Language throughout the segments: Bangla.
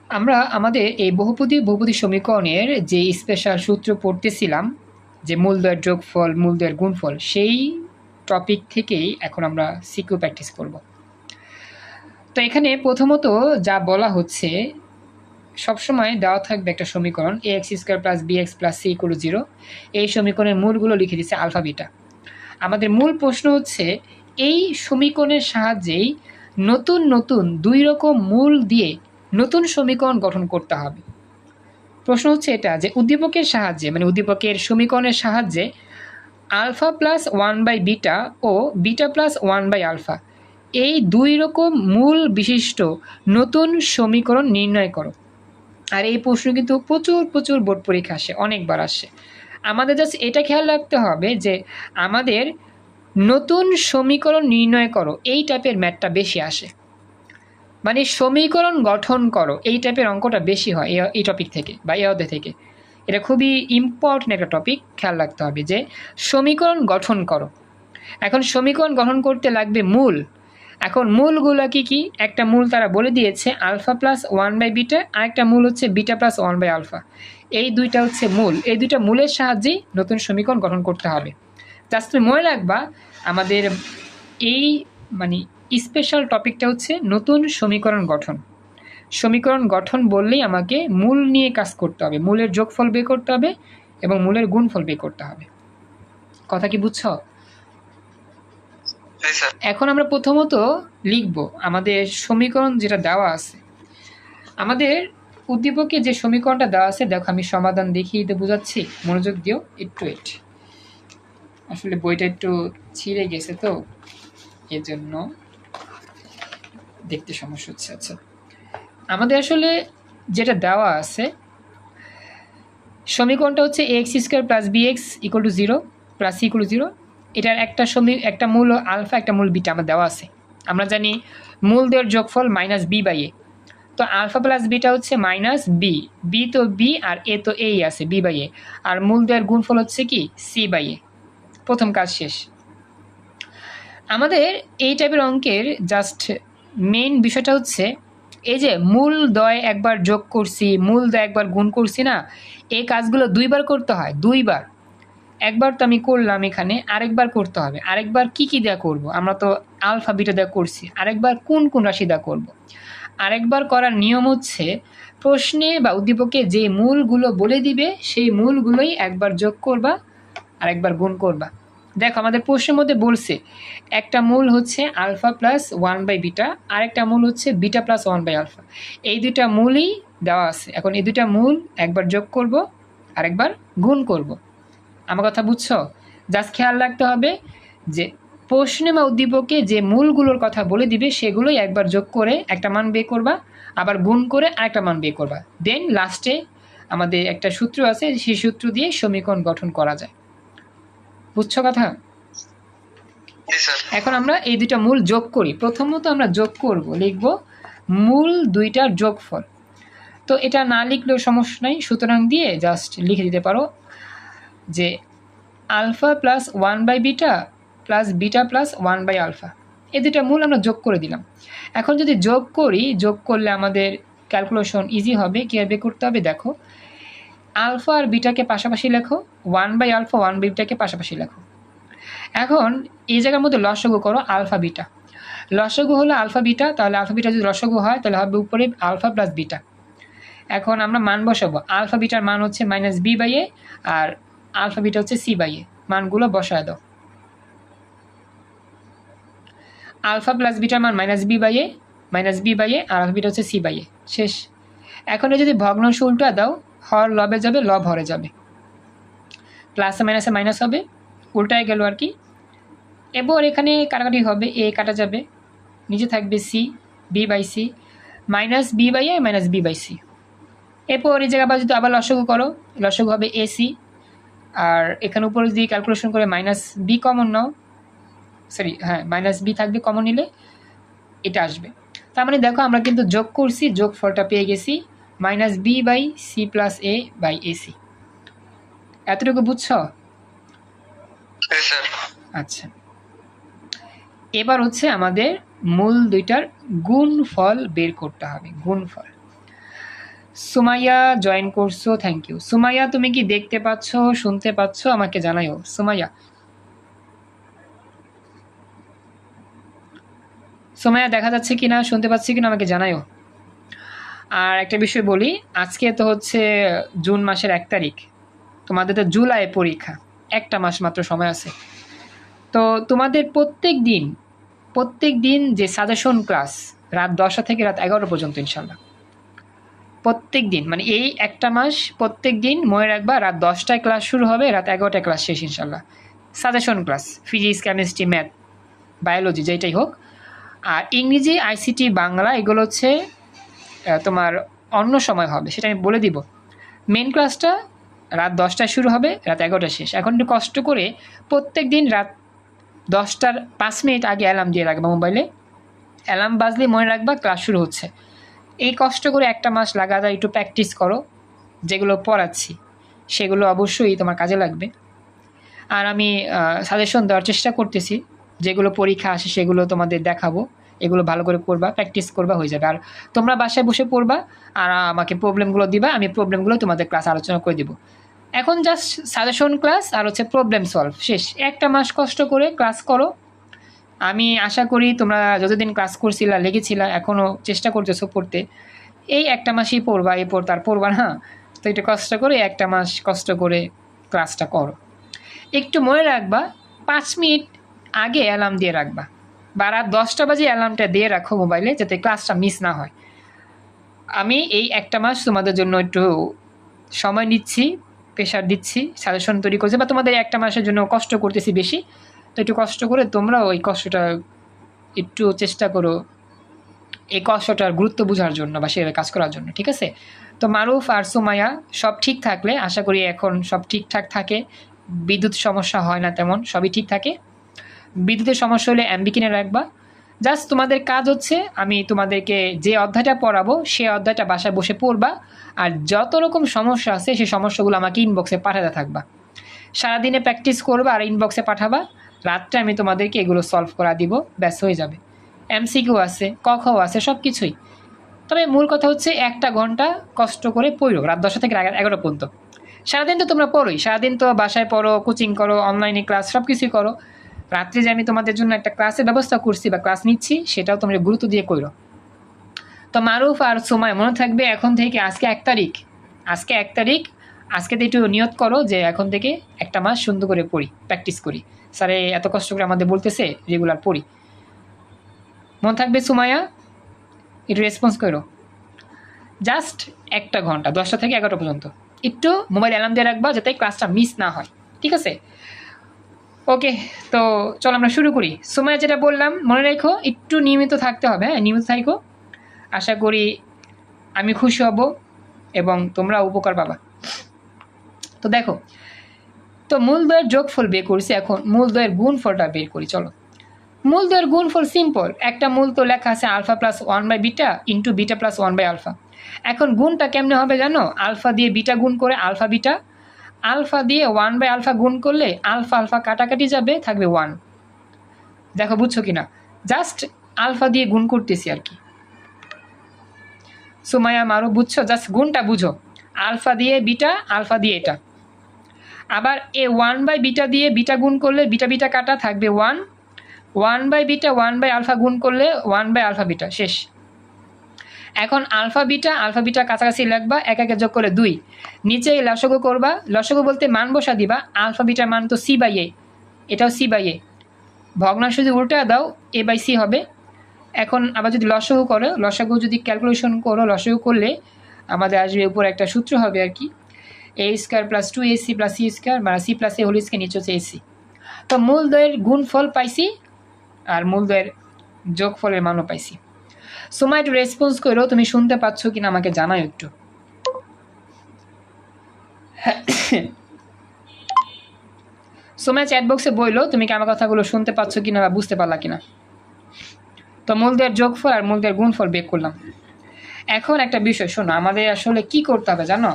আমরা আমাদের এই বহুপদী সমীকরণের যে স্পেশাল সূত্র পড়তেছিলাম, যে মূলদ্বয়ের যোগফল, মূলদ্বয়ের গুণফল, সেই টপিক থেকেই এখন আমরা সিকিউ প্র্যাকটিস করব। তো এখানে প্রথমত যা বলা হচ্ছে, সবসময় দেওয়া থাকবে একটা সমীকরণ ax² + bx + c = 0। এই সমীকরণের মূলগুলো লিখে দিচ্ছে আলফা বিটা। আমাদের মূল প্রশ্ন হচ্ছে এই সমীকরণের সাহায্যেই নতুন নতুন দুই রকম মূল দিয়ে নতুন সমীকরণ গঠন করতে হবে। প্রশ্ন হচ্ছে এটা যে উদ্দীপকের সাহায্যে, মানে উদ্দীপকের সমীকরণের সাহায্যে আলফা প্লাস 1/β ও বিটা প্লাস 1/α এই দুই রকম মূল বিশিষ্ট নতুন সমীকরণ নির্ণয় করো। আর এই প্রশ্ন কিন্তু প্রচুর বোর্ড পরীক্ষা আসে, অনেকবার আসে। আমাদের জাস্ট এটা খেয়াল রাখতে হবে যে আমাদের নতুন সমীকরণ নির্ণয় করো এই টাইপের ম্যাথটা বেশি আসে, মানে সমীকরণ গঠন করো এই টাইপের অঙ্কটা বেশি হয় এই টপিক থেকে বা এই অধ্যায় থেকে। এটা খুবই ইম্পর্টেন্ট একটা টপিক, খেয়াল রাখতে হবে যে সমীকরণ গঠন করো। এখন সমীকরণ গঠন করতে লাগবে মূল। এখন মূলগুলো কি কি? একটা মূল তারা বলে দিয়েছে আলফা প্লাস 1/β, আরেকটা মূল হচ্ছে বিটা প্লাস 1/α। এই দুইটা হচ্ছে মূল। এই দুইটা মূলের সাহায্যেই নতুন সমীকরণ গঠন করতে হবে। জাস্ট তুমি মনে রাখবা আমাদের এই মানে স্পেশাল টপিকটা হচ্ছে নতুন সমীকরণ গঠন। সমীকরণ গঠন বললেই আমাকে মূল নিয়ে কাজ করতে হবে, মূলের যোগফল বের করতে হবে এবং মূলের গুণফল বের করতে হবে। কথা কি বুঝছো? এখন আমরা প্রথমত লিখব আমাদের সমীকরণ যেটা দেওয়া আছে। আমাদের উদ্দীপকে যে সমীকরণটা দেওয়া আছে, দেখো আমি সমাধান দেখিয়ে দিতে বোঝাচ্ছি, মনোযোগ দিও একটু। আসলে বইটা একটু ছিঁড়ে গেছে তো এর জন্য দেখতে সমস্যা হচ্ছে। আচ্ছা, আমাদের আসলে যেটা দেওয়া আছে সমীকরণটা হচ্ছে ax² + bx = 0 + c = 0। এটার একটা মূল আলফা, একটা মূল বিটা আমার দেওয়া আছে। আমরা জানি মূলদ্বয়ের যোগফল -b/a। তো আলফা প্লাস বিটা হচ্ছে -b, বি তো বি আর এ তো এই আছে b/a, আর মূলদ্বয়ের গুণফল হচ্ছে কি c/a। প্রথম কাজ শেষ। আমাদের এই টাইপের অঙ্কের জাস্ট মেইন বিষয়টা হচ্ছে এই যে মূলদ্বয় একবার যোগ করছি, মূলদ্বয় একবার গুণ করছি না, এই কাজগুলো দুইবার করতে হয়, দুইবার। একবার তো আমি করলাম, এখানে আরেকবার করতে হবে। আরেকবার কি কি দেওয়া করব? আমরা তো আলফা বিটা দেওয়া করছি, আরেকবার কোন কোন রাশি দেওয়া করব? আরেকবার করার নিয়ম হচ্ছে প্রশ্নে বা উদ্দীপকে যে মূলগুলো বলে দিবে সেই মূলগুলোই একবার যোগ করবা, আরেকবার গুণ করবা। দেখো আমাদের প্রশ্নের মধ্যে বলছে একটা মূল হচ্ছে আলফা প্লাস 1/β, আরেকটা মূল হচ্ছে বিটা প্লাস 1/α। এই দুইটা মূলই দেওয়া আছে। এখন এই দুইটা মূল একবার যোগ করব, আরেকবার গুণ করব। আমার কথা বুঝছো? জাস্ট খেয়াল রাখতে হবে যে প্রশ্নে বা উদ্দীপকে যে মূলগুলোর কথা বলে দিবে সেগুলোই একবার যোগ করে একটা মান বের করবা, আবার গুণ করে আরেকটা মান বের করবা। দেন লাস্টে আমাদের একটা সূত্র আছে, সেই সূত্র দিয়ে সমীকরণ গঠন করা যায়। বুঝছো কথা? এখন আমরা এই দুইটা মূল যোগ করি। প্রথমত আমরা যোগ করব, লিখব মূল দুইটার যোগফল। তো এটা না লিখলেও সমস্যা নাই, সুতরাং দিয়ে জাস্ট লিখে দিতে পারো যে alpha plus 1/β plus beta plus 1/α। এই দুইটা মূল আমরা যোগ করে দিলাম। এখন যদি যোগ করি, যোগ করলে আমাদের ক্যালকুলেশন ইজি হবে। কীভাবে করতে হবে দেখো, আলফা আর বিটাকে পাশাপাশি লেখো, 1/α 1/βকে পাশাপাশি লেখো। এখন এই জায়গার মধ্যে লসাগু করো আলফা বিটা। লসাগু হলো আলফা বিটা, তাহলে আলফা বিটা যদি লসাগু হয় তাহলে হবে উপরে আলফা প্লাস বিটা। এখন আমরা মান বসাবো। আলফা বিটার মান হচ্ছে -b/a আর আলফা বিটা হচ্ছে c/a। মানগুলো বসায় দাও। আলফা প্লাস বিটার মান -b/a আর আলফা বিটা হচ্ছে c/a। শেষ। এখন যদি ভগ্নাংশ উল্টা দাও, হর লবে যাবে, লব হরে যাবে, প্লাসে মাইনাসে মাইনাস হবে, উল্টায় গেল আর কি। এবার এখানে কাটাকাটি হবে, এ কাটা যাবে, নিচে থাকবে c, b/c, -b/a -b/c। এরপর এই জায়গায় যদি আবার লসাগু করো, লসাগু হবে ac, আর এখানে উপরে যদি ক্যালকুলেশন করে -b কমন নাও, সরি হ্যাঁ -b থাকবে, কমন নিলে এটা আসবে। তার মানে দেখো আমরা কিন্তু যোগ করছি, যোগ ফলটা পেয়ে গেছি -b/c + a/ac। এতটুকু বুঝছো? আচ্ছা, এবার হচ্ছে আমাদের মূল দুইটার গুণফল বের করতে হবে। গুণফল সুমাইয়া জয়েন করছো, থ্যাংক ইউ। সুমাইয়া তুমি কি দেখতে পাচ্ছ, শুনতে পাচ্ছ, আমাকে জানাইও সুমাইয়া। সুমাইয়া দেখা যাচ্ছে কিনা, শুনতে পাচ্ছি কিনা আমাকে জানাইও। আর একটা বিষয় বলি, আজকে তো হচ্ছে জুন মাসের 1 তারিখ, তোমাদের তো জুলাই পরীক্ষা, একটা মাস মাত্র সময় আছে। তো তোমাদের প্রত্যেক দিন যে সাজেশন ক্লাস রাত 10টা থেকে রাত 11 পর্যন্ত ইনশাল্লাহ, প্রত্যেক দিন, মানে এই একটা মাস প্রত্যেক দিন মনে রাখবা, রাত 10টায় ক্লাস শুরু হবে, রাত 11টায় ক্লাস শেষ ইনশাল্লাহ। Suggestion class physics, chemistry, math, biology যেটাই হোক। আর ইংরেজি, আইসিটি, বাংলা এগুলো হচ্ছে তোমার অন্য সময় হবে, সেটা আমি বলে দিব। মেন ক্লাসটা রাত 10টায় শুরু হবে, রাত 11টায় শেষ। এখন একটু কষ্ট করে প্রত্যেক দিন রাত 10টার 5 মিনিট আগে অ্যালার্ম দিয়ে রাখবা মোবাইলে, অ্যালার্ম বাজলে মনে রাখবা ক্লাস শুরু হচ্ছে। এই কষ্ট করে একটা মাস লাগাতার একটু প্র্যাকটিস করো, যেগুলো পড়াচ্ছি সেগুলো অবশ্যই তোমার কাজে লাগবে। আর আমি সাজেশন দেওয়ার চেষ্টা করতেছি, যেগুলো পরীক্ষা আসে সেগুলো তোমাদের দেখাবো, এগুলো ভালো করে করবা, প্র্যাকটিস করবা, হয়ে যাবে। আর তোমরা বাসায় বসে পড়বা আর আমাকে প্রবলেমগুলো দিবা, আমি প্রবলেমগুলো তোমাদের ক্লাস আলোচনা করে দিব। এখন জাস্ট সাজেশন ক্লাস আর হচ্ছে প্রবলেম সলভ, শেষ। একটা মাস কষ্ট করে ক্লাস করো। আমি আশা করি তোমরা যতদিন ক্লাস করছিলা, লেগেছিলা, এখনও চেষ্টা করতেছো পড়তে, এই একটা মাসই পড়বা, এরপর তার পড়বা না। তো একটু কষ্ট করে একটা মাস কষ্ট করে ক্লাসটা করো। একটু মনে রাখবা 5 মিনিট আগে অ্যালার্ম দিয়ে রাখবা, বা রাত 10টা বাজে অ্যালার্মটা দিয়ে রাখো মোবাইলে, যাতে ক্লাসটা মিস না হয়। আমি এই একটা মাস তোমাদের জন্য একটু সময় নিচ্ছি, প্রেশার দিচ্ছি, সাজেশন তৈরি করছি, বা তোমাদের একটা মাসের জন্য কষ্ট করতেছি বেশি। তো একটু কষ্ট করে তোমরা ওই কষ্টটা একটু চেষ্টা করো, এই কষ্টটার গুরুত্ব বোঝার জন্য বা সেভাবে কাজ করার জন্য, ঠিক আছে? তো মারুফ আর সুমাইয়া সব ঠিক থাকলে, আশা করি এখন সব ঠিকঠাক থাকে, বিদ্যুৎ সমস্যা হয় না তেমন, সবই ঠিক থাকে। বিদ্যুতের সমস্যা হলে অ্যাম্বি কিনে রাখবা। জাস্ট তোমাদের কাজ হচ্ছে, আমি তোমাদেরকে যে অধ্যায়টা পড়াবো সেই অধ্যায়টা বাসায় বসে পড়বা, আর যত রকম সমস্যা আছে সেই সমস্যাগুলো আমাকে ইনবক্সে পাঠাতে থাকবা। সারাদিনে প্র্যাকটিস করবা আর ইনবক্সে পাঠাবা, রাত্রে আমি তোমাদেরকে এগুলো সলভ করা দিব, ব্যাস হয়ে যাবে। এমসিকিউ আছে, কখও আছে, সব কিছুই। তবে মূল কথা হচ্ছে 1টা ঘন্টা কষ্ট করে পড়ো, রাত 10টা থেকে 11টা পর্যন্ত। সারাদিন তো তোমরা পড়োই, সারাদিন তো বাসায় পড়ো, কোচিং করো, অনলাইনে ক্লাস, সব কিছুই করো। রাত্রে যে আমি তোমাদের জন্য একটা ক্লাসের ব্যবস্থা করছি বা ক্লাস নিচ্ছি, সেটাও তোমরা গুরুত্ব দিয়ে করো। তো মারুফ আর সময় মনে থাকবে, এখন থেকে আজকে 1 তারিখ, আজকে তো একটু নিয়ত করো যে এখন থেকে একটা মাস সুন্দর করে পড়ি, প্র্যাকটিস করি, স্যারে এত কষ্ট করে আমাদের বলতেছে, রেগুলার পড়ি। মনে থাকবে সুমাইয়া? একটু রেসপন্স করো। জাস্ট 1টা ঘন্টা, 10টা থেকে 11টা পর্যন্ত একটু মোবাইল অ্যালার্ম দিয়ে রাখবা, যাতে ক্লাসটা মিস না হয়, ঠিক আছে? ওকে, তো চলো আমরা শুরু করি। সুমাইয়া যেটা বললাম মনে রেখো, একটু নিয়মিত থাকতে হবে, হ্যাঁ, নিয়মিত থাকো। আশা করি আমি খুশি হব এবং তোমরা উপকার পাবা। তো দেখো, তো মূলদ্বয়ের যোগফল বের করেছি, এখন মূলদ্বয়ের গুণফলটা বের করি। চলো, মূলদ্বয়ের গুণফল সিম্পল, একটা মূল তো লেখা আছে alpha plus 1/β into beta plus 1/α। এখন গুণটা কেমনে হবে জানো? আলফা দিয়ে বিটা গুণ করে আলফা বিটা, আলফা দিয়ে 1/α গুণ করলে আলফা আলফা কাটাকাটি যাবে, থাকবে 1। দেখো বুঝছো কিনা? জাস্ট আলফা দিয়ে গুণ করতেছি আর কি। সুমাইয়া, মারো, বুঝছো? জাস্ট গুণটা বুঝো, আলফা দিয়ে বিটা, আলফা দিয়ে এটা। আবার এ 1/β দিয়ে বিটা গুণ করলে বিটা বিটা কাটা, থাকবে 1। 1/β 1/α গুণ করলে 1/α বিটা, শেষ। এখন আলফা বিটা কাছাকাছি লাগবা, এক একে যোগ করে 2। নিচে লসগু করবা, লসগু বলতে মান বসা দিবা, আলফা বিটার মান তো c/a, এটাও c/a, ভগ্নাংশ যদি উল্টা দাও a/c হবে। এখন আবার যদি লসগু করো, লসগু যদি ক্যালকুলেশন করো, লসগু করলে আমাদের আসবে উপর একটা সূত্র হবে আর কি, a² + 2ac + c² মানে c + a হোল স্কয়ার, নিচে হচ্ছে ac। তো মূলদ্বয়ের গুণফল পাইছি আর মূলদ্বয়ের যোগফলের মানও পাইছি। সময় একটু রেসপন্স করো, তুমি শুনতে পাচ্ছ কিনা আমাকে জানাও একটু। সময় চ্যাট বক্সে বললো তুমি কি আমার কথাগুলো শুনতে পাচ্ছ কিনা বা বুঝতে পারলা কিনা। তো মূলদ্বয়ের যোগফল আর মূলদ্বয়ের গুণফল বের করলাম। এখন একটা বিষয় শোনো, আমাদের আসলে কি করতে হবে জানো?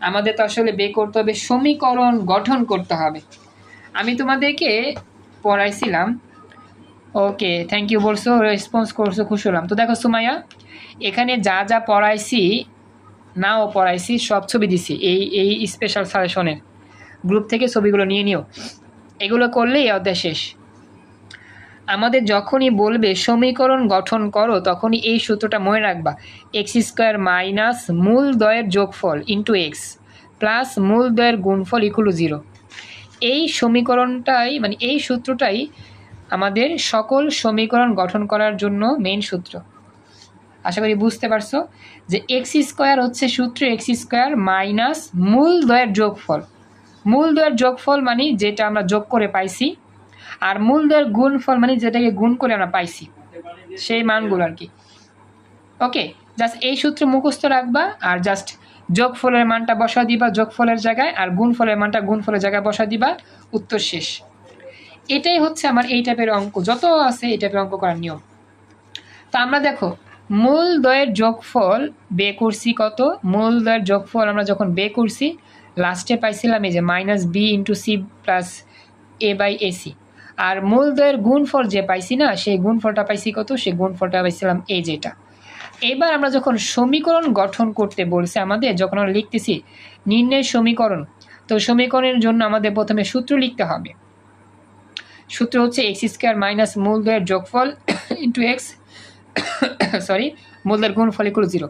আমাদের তো আসলে বের করতে হবে, সমীকরণ গঠন করতে হবে। আমি তোমাদেরকে পড়াইছিলাম, ওকে, থ্যাংক ইউ বলছো, রেসপন্স করছো, খুশি হলাম। তো দেখো সুমাইয়া, এখানে যা যা পড়াইছি নাও পড়াইছি, সব ছবি দিছি এই স্পেশাল সাজেশনের গ্রুপ থেকে ছবিগুলো নিয়ে নিও। এগুলো করলেই অধ্যায় শেষ। আমাদের যখনই বলবে সমীকরণ গঠন করো তখনই এই সূত্রটা মনে রাখবা, এক্স স্কোয়ার মাইনাস মূলদ্বয়ের যোগফল ইন্টু এক্স প্লাস মূলদ্বয়ের গুণফল ইকুয়াল টু 0। এই সমীকরণটাই মানে এই সূত্রটাই আমাদের সকল সমীকরণ গঠন করার জন্য মেইন সূত্র। আশা করি বুঝতে পারছো যে এক্স স্কোয়ার হচ্ছে সূত্র এক্স স্কোয়ার মাইনাস মূলদ্বয়ের যোগফল। মূলদ্বয়ের যোগফল মানে যেটা আমরা যোগ করে পাইছি, আর মূলদ্বয়ের গুণফল মানে যেটাকে গুণ করে আমরা পাইছি সেই মানগুলো আর কি। ওকে, জাস্ট এই সূত্র মুখস্থ রাখবা আর জাস্ট যোগফলের মানটা বসা দিবা যোগফলের জায়গায়, আর গুণফলের মানটা গুণফলের জায়গায় বসা দিবা, উত্তর শেষ। এটাই হচ্ছে আমার এই টাইপের অঙ্ক যত আছে এই টাইপের অঙ্ক করার নিয়ম। তো আমরা দেখো মূলদ্বয়ের যোগফল বের করছি কত, মূলদ্বয়ের যোগফল আমরা যখন বের করছি লাস্টে পাইছিলাম এই যে minus B into C plus A by AC. আর মূলদ্বয়ের গুণফল যে পাইছি না সেই গুণফলটা পাইছি কত, সেই গুণফলটা পাইছিলাম এই যেটা। এবার আমরা যখন সমীকরণ গঠন করতে বলছে আমাদের, যখন আমরা লিখতেছি নির্ণয় সমীকরণ, তো সমীকরণের জন্য আমাদের প্রথমে সূত্র লিখতে হবে। সূত্র হচ্ছে এক্স স্কোয়ার মাইনাস মূলদ্বয়ের যোগফল ইন্টু এক্স মূলদ্বয়ের গুণফল ইকুয়াল 0।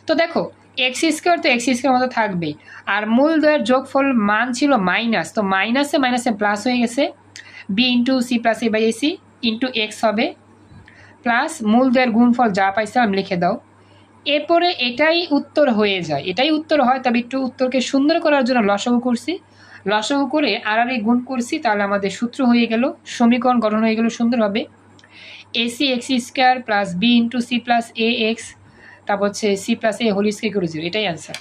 তো দেখো এক্স স্কোয়ার তো এক্স স্কোয়ার মতো থাকবেই, আর মূলদ্বয়ের যোগফল মান ছিল মাইনাস, তো মাইনাসে মাইনাসে প্লাস হয়ে গেছে, B into C plus A by AC into X হবে প্লাস মূলদ্বয়ের গুণফল যা পাইছিলাম লিখে দাও। এরপরে এটাই উত্তর হয়ে যায়, এটাই উত্তর হয়, তবে একটু উত্তরকে সুন্দর করার জন্য লসাগু করছি, লসাগু করে আর গুণ করছি, তাহলে আমাদের সূত্র হয়ে গেল, সমীকরণ গঠন হয়ে গেল সুন্দরভাবে। AC x square plus B into C plus A x, তারপর হচ্ছে C plus A whole square equal to 0, এটাই অ্যান্সার।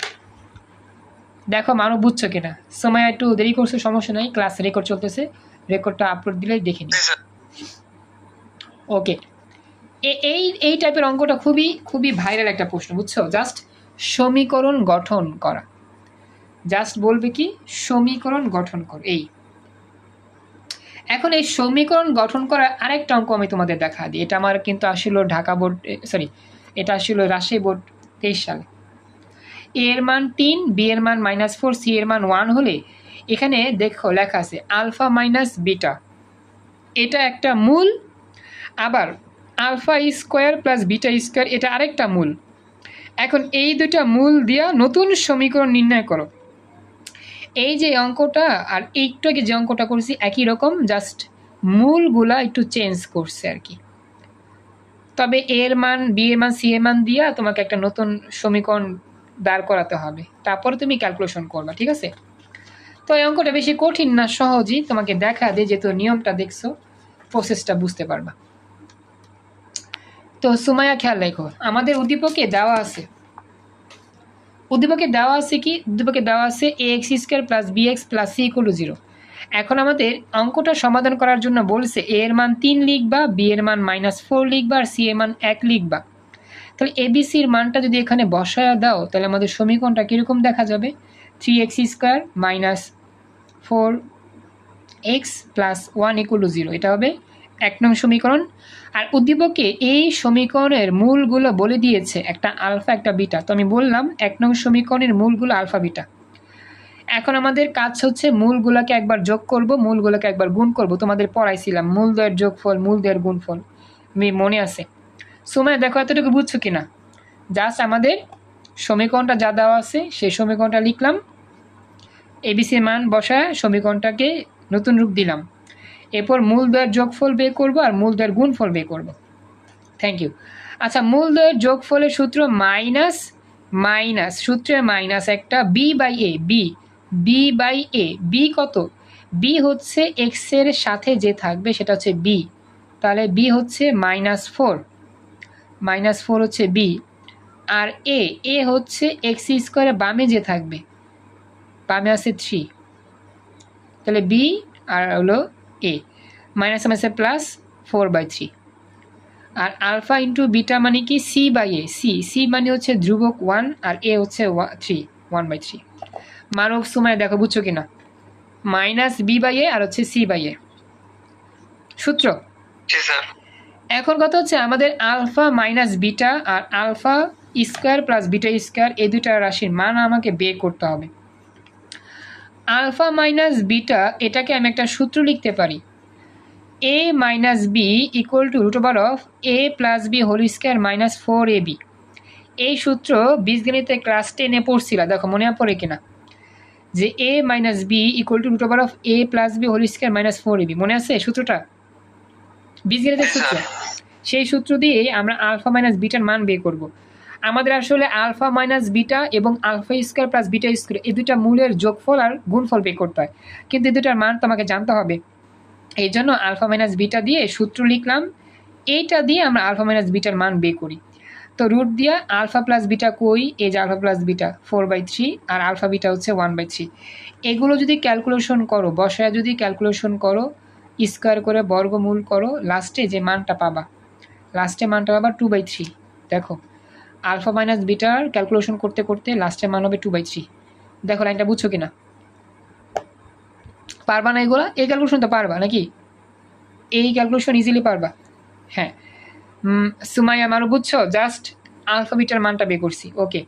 দেখো মানব বুঝছো কিনা, সময় একটু দেরি করছো সমস্যা নাই, ক্লাস রেকর্ড চলতেছে, রেকর্ডটা আপলোড দিলে দেখে নি। ওকে, এই টাইপের অঙ্কটা খুবই খুবই ভাইরাল একটা প্রশ্ন, বুঝছো? জাস্ট সমীকরণ গঠন করা, জাস্ট বলবে কি সমীকরণ গঠন কর। এই এখন এই সমীকরণ গঠন করার আরেকটা অঙ্ক আমি তোমাদের দেখা দিই। এটা আমার কিন্তু আসলে ঢাকা বোর্ড, সরি এটা আসলে রাজশাহী বোর্ড 23 সালে। এ এর মান 3, বি এর মান -4, সি এর মান 1 হলে এখানে দেখো লেখা আছে আলফা মাইনাস বিটা, এটা একটা মূল, আবার alpha square plus beta square এটা আরেকটা মূল। এখন এই দুটা মূল দিয়া নতুন সমীকরণ নির্ণয় করো। এই যে অঙ্কটা আর একটু আগে যে অঙ্কটা করছি একই রকম, জাস্ট মূলগুলা একটু চেঞ্জ করছে আর কি। তবে এর মান বি এর মান সি এর মান দিয়া তোমাকে একটা নতুন সমীকরণ দাঁড় করাতে হবে, তারপরে তুমি ক্যালকুলেশন করবা, ঠিক আছে? তো এই অঙ্কটা বেশি কঠিন না, সহজই, তোমাকে দেখা দিয়ে যেহেতু নিয়মটা দেখছো প্রসেসটা বুঝতে পারবা। তো সুমাইয়া খেয়াল রেখো, আমাদের উদ্দীপকে দেওয়া আছে, উদ্দীপকে দেওয়া আছে কি, উদ্দীপকে দেওয়া আছে A x square plus B x plus C equal to 0। এখন আমাদের অঙ্কটা সমাধান করার জন্য বলছে এ এর মান 3 লিখবা, বি এর মান -4 লিখবা, আর সি এর মান 1 লিখবা। তাহলে এবিসির মানটা যদি এখানে বসায় দাও তাহলে আমাদের সমীকরণটা কীরকম দেখা যাবে, 3x square minus 4x plus 1 equal to 0, এটা হবে 1 নং সমীকরণ। আর উদ্দীপকে এই সমীকরণের মূলগুলো বলে দিয়েছে একটা আলফা একটা বিটা, তো আমি বললাম 1 নং সমীকরণের মূলগুলো আলফা বিটা। এখন আমাদের কাজ হচ্ছে মূলগুলোকে একবার যোগ করব, মূলগুলোকে একবার গুণ করব, তোমাদের পড়াইছিলাম মূলদ্বয়ের যোগফল মূলদ্বয়ের গুণফল, আমি মনে আছে। সময় দেখো এতটুকু বুঝছো কিনা, জাস্ট আমাদের সমীকরণটা যা দেওয়া আছে সেই সমীকরণটা লিখলাম, এবিসির মান বসায় সমীকরণটাকে নতুন রূপ দিলাম, এরপর মূলদ্বয়ের যোগফল বের করব আর মূলদ্বয়ের গুণফল বের করব। Thank you. আচ্ছা, মূলদ্বয়ের যোগফলের সূত্র মাইনাস মাইনাস, সূত্রের মাইনাস একটা b by a, b by a, b কত, বি হচ্ছে এক্সের সাথে যে থাকবে সেটা হচ্ছে বি, তাহলে বি হচ্ছে -4 হচ্ছে বি, আর এ হচ্ছে এক্স স্কোয়ারে বামে যে থাকবে, বামে আছে 3, তাহলে বি আর হলো এ, মাইনাস মাইনাসে প্লাস 4/3, আর আলফা ইন্টু বিটা মানে কি সি বাই এ, সি মানে হচ্ছে ধ্রুবক 1 আর এ হচ্ছে 3, 1/3। মানব সময় দেখো বুঝছো কিনা, মাইনাস বি বাই এ আর হচ্ছে সি বাই এ সূত্র। এখন কথা হচ্ছে আমাদের আলফা মাইনাস বিটা আর alpha square plus beta square, এই দুইটা রাশির মান আমাকে বের করতে হবে। আলফা মাইনাস বিটা, এটাকে আমি একটা সূত্র লিখতে পারি, a minus b equal to root over of a plus B whole square minus 4ab। এই সূত্র বীজগণিতে ক্লাস 10-এ পড়ছিলা, দেখো মনে পড়ে কিনা, যে a minus b equal to root over of a plus B whole square minus 4ab, মনে আছে সূত্রটা? বীজগণিতের সূত্র। সেই সূত্র দিয়ে আমরা আলফা মাইনাস বিটার মান বের করব। আমাদের আসলে আলফা মাইনাস বিটা এবং alpha square plus beta square এই দুটা মূলের যোগফল আর গুণফল বের করতে হয়, কিন্তু এই দুটার মান তোমাকে জানতে হবে। এই জন্য আলফা মাইনাস বিটা দিয়ে সূত্র লিখলাম, এইটা দিয়ে আমরা আলফা মাইনাস বিটার মান বের করি। তো রুট দিয়া আলফা প্লাস বিটা কই, এই যে আলফা প্লাস বিটা 4/3 আর আলফা বিটা হচ্ছে 1/3। এগুলো যদি ক্যালকুলেশন করো, বসায় যদি ক্যালকুলেশন করো, স্কোয়ার করে বর্গমূল করো, লাস্টে যে মানটা পাবা, লাস্টে মানটা পাবা 2/3। দেখো আলফা মাইনাস বিটার ক্যালকুলেশন করতে করতে লাস্টে মান হবে 2/3। দেখো লাইনটা বুঝছো কিনা? পারবা না এগুলা? এই ক্যালকুলেশন তো পারবা নাকি? এই ক্যালকুলেশন ইজিলি পারবা। হ্যাঁ, সুমাইয়া আমারও বুঝছো, জাস্ট আলফা বিটার মানটা বের করছি। ওকে,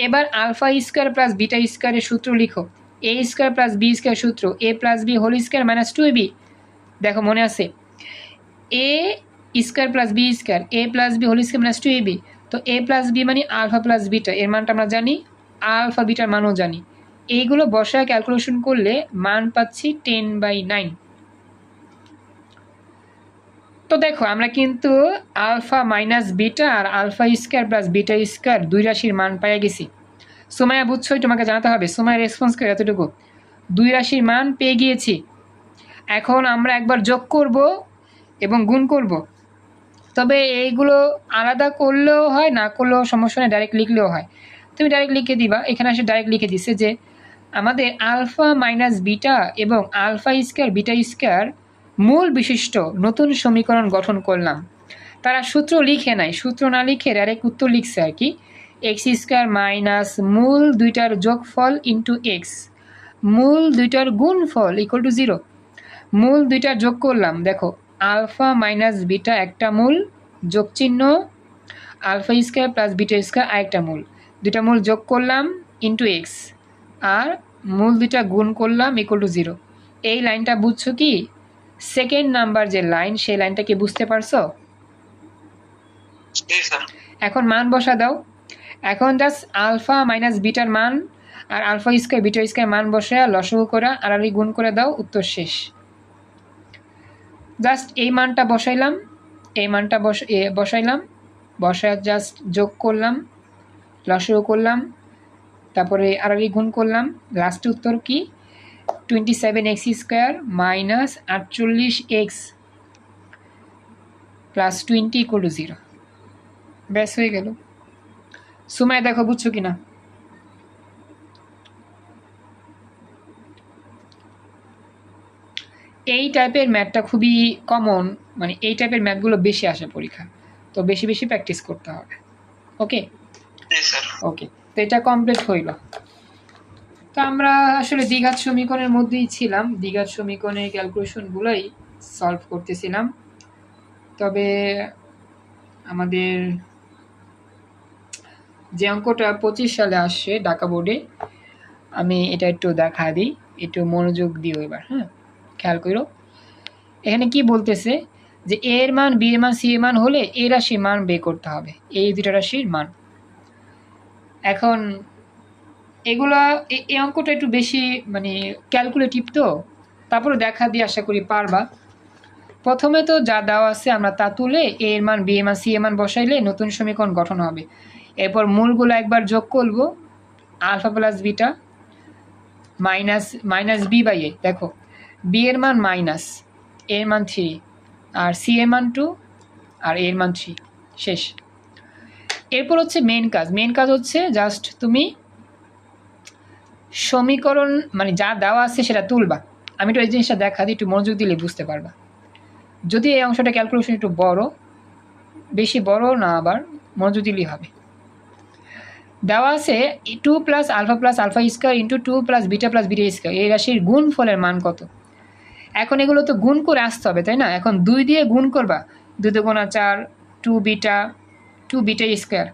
এবার আলফা স্কোয়ার প্লাস বিটা স্কোয়ারের সূত্র লিখো। A square plus B square সূত্র A plus B whole square minus 2ab। দেখো মনে আছে, A square plus B square A plus B whole square minus 2ab। তো এ প্লাস বি মানে আলফা প্লাস বিটা, এর মানটা আমরা জানি, আলফা বিটার মানও জানি। এইগুলো বসায় ক্যালকুলেশন করলে মান পাচ্ছি 10/9। তো দেখো আমরা কিন্তু আলফা মাইনাস বিটা আর alpha square plus beta square দুই রাশির মান পাইয়া গেছি। সুমাইয়া বুঝছোই, তোমাকে জানাতে হবে। সুমাইয়া রেসপন্স করে এতটুকু, দুই রাশির মান পেয়ে গিয়েছি। এখন আমরা একবার যোগ করব এবং গুণ করব। তবে এইগুলো আলাদা করলেও হয়, না করলেও সমস্যা নেই, ডাইরেক্ট লিখলেও হয়। তুমি ডাইরেক্ট লিখে দিবা, এখানে আসে ডাইরেক্ট লিখে দিছে যে আমাদের আলফা মাইনাস বিটা এবং আলফা স্কোয়ার বিটা স্কোয়ার মূল বিশিষ্ট নতুন সমীকরণ গঠন করলাম। তারা সূত্র লিখে নাই, সূত্র না লিখে ডাইরেক্ট উত্তর লিখছে আর কি, এক্স স্কোয়ার মাইনাস মূল দুইটার যোগফল ইন্টু এক্স, মূল দুইটার গুণফল ইকুয়াল টু 0। মূল দুইটা যোগ করলাম, দেখো আলফা মাইনাস বিটা একটা মূল, যোগ চিহ্ন, alpha square plus beta square আরেকটা মূল, দুইটা মূল যোগ করলাম ইন্টু এক্স, আর মূল দুইটা গুণ করলাম ইকুয়াল টু 0। এই লাইনটা বুঝছো কি? সেকেন্ড নাম্বার যে লাইন, সেই লাইনটা কি বুঝতে পারছো? এখন মান বসা দাও। এখন জাস্ট আলফা মাইনাস বিটার মান আর আলফা স্কোয়ার বিটা স্কোয়ার মান বসে লসগু করে আর গুণ করে দাও, উত্তর শেষ। জাস্ট এই মানটা বসাইলাম, এই মানটা বসাইলাম, বসায় জাস্ট যোগ করলাম, লসগু করলাম, তারপরে আর গুণ করলাম, লাস্ট উত্তর কি? 27x square minus 48x plus 20 equal to 0। ব্যাস হয়ে গেল। সুমায় দেখো বুঝছো কিনা? এই টাইপের ম্যাথটা খুবই কমন, মানে এই টাইপের ম্যাথগুলো বেশি আসে পরীক্ষা, তো বেশি বেশি প্র্যাকটিস করতে হবে। ওকে ওকে, তো এটা কমপ্লিট হইল। তো আমরা আসলে দ্বিঘাত সমীকরণের মধ্যেই ছিলাম, দ্বিঘাত সমীকরণের ক্যালকুলেশনগুলোই সলভ করতেছিলাম। তবে আমাদের যে অঙ্কটা 25 সালে আসছে ঢাকা বোর্ডে, আমি এটা একটু দেখা দিই, একটু মনোযোগ দিও এবার। হ্যাঁ, খেয়াল করো এখানে কি বলতেছে, যে এ এর মান বি এর মান সি এর মান হলে এ রাশির মান বের করতে হবে, এই দুটো রাশির মান। এখন এগুলা এই অঙ্কটা একটু বেশি মানে ক্যালকুলেটিভ, তো তারপরে দেখা দিয়ে আশা করি পারবা। প্রথমে তো যা দেওয়া আছে আমরা তা তুলে এ এর মান বি এর মান সি এর মান বসাইলে নতুন সমীকরণ গঠন হবে। এরপর মূলগুলো একবার যোগ করব, alpha plus beta minus B by A, দেখো বি এর মান মাইনাস, এর মান 3 আর সি এর মান 2 আর এর মান 3, শেষ। এরপর হচ্ছে মেন কাজ। মেন কাজ হচ্ছে জাস্ট তুমি সমীকরণ মানে যা দেওয়া আছে সেটা তুলবা। আমি তো এই জিনিসটা দেখা দিই, একটু মনোযোগ দিলে বুঝতে পারবা। যদি এই অংশটা ক্যালকুলেশন একটু বড়, বেশি বড় না, আবার মনোযোগ দিলেই হবে। দেওয়া আছে 2 plus alpha square into 2 plus beta square, এই রাশির গুণ ফলের মান কত? এখন এগুলো তো গুণ করে আসতে হবে, তাই না? এখন 2 দিয়ে গুণ করবা, 2 2 4, 2 beta square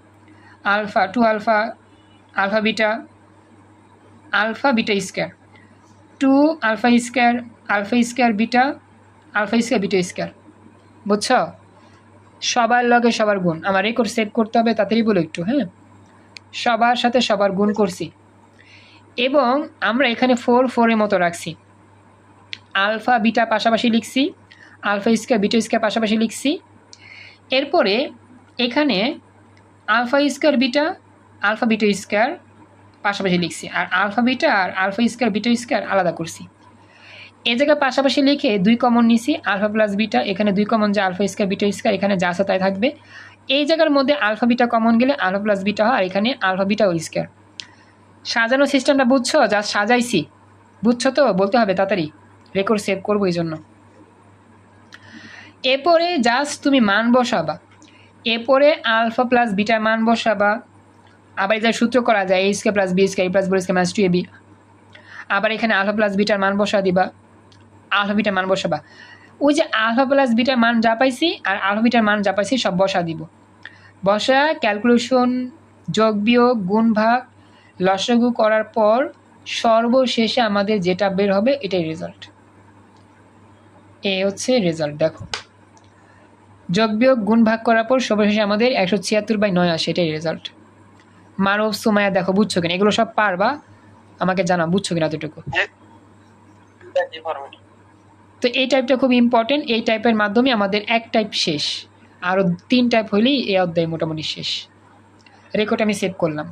alpha 2 alpha alpha beta square 2 alpha square beta square. বুঝছো? সবার লগে সবার গুণ। আমার রেকর্ড সেভ করতে হবে, তাড়াতাড়ি বলো একটু। হ্যাঁ, সবার সাথে সবার গুণ করছি এবং আমরা এখানে 4 মতো রাখছি। আলফা বিটা পাশাপাশি লিখছি, আলফা স্কোয়ার বিটা স্কোয়ার পাশাপাশি লিখছি। এরপরে এখানে আলফা স্কোয়ার বিটা স্কোয়ার পাশাপাশি লিখছি, আর আলফা বিটা আর আলফা স্কোয়ার বিটা স্কোয়ার আলাদা করছি। এই জায়গায় পাশাপাশি লিখে 2 কমন নিছি, আলফা প্লাস বিটা, এখানে 2 কমন, যে আলফা স্কোয়ার বিটা স্কোয়ার, এখানে যা আছে তাই থাকবে। এই জায়গার মধ্যে আলফা বিটা কমন গেলে আলফা প্লাস বিটা হয়, আর এখানে আলফা বিটা হোল স্কোয়ার। সাজানো সিস্টেমটা বুঝছো? যা সাজাইছি বুঝছো তো? বলতে হবে তাড়াতাড়ি, রেকর্ড সেভ করবো এই জন্য। এরপরে জাস্ট তুমি মান বসাবা, এরপরে আলফা প্লাস বিটার মান বসাবা। আবার এই যে সূত্র করা যায়, A square plus B square plus B square minus 2ab। আবার এখানে আলফা প্লাস বিটার মান বসা দিবা, আলফা বিটার মান বসাবা। ওই যে আলফা প্লাস বিটার মান যা পাইছি আর আলফা বিটার মান যা পাইছি সব বসা দিব। বসা ক্যালকুলেশন, যোগ বিয়োগ, গুণ ভাগ, লসাগু করার পর সর্বশেষে আমাদের যেটা বের হবে এটাই রেজাল্ট। এ হচ্ছে রেজাল্ট। দেখো, যোগ বিয়োগ গুণ ভাগ করার পর সর্বশেষে আমাদের 176/9 আসে, এটাই রেজাল্ট। মানব সুমায়া, দেখো বুঝছো কিনা? এগুলো সব পারবা, আমাকে জানা বুঝছো কিনা এতটুকু। তো এই টাইপটা খুব ইম্পর্টেন্ট। এই টাইপের মাধ্যমে আমাদের এক টাইপ শেষ, আরও 3 টাইপ হইলেই এই অধ্যায় মোটামুটি শেষ। রেকর্ড আমি সেভ করলাম।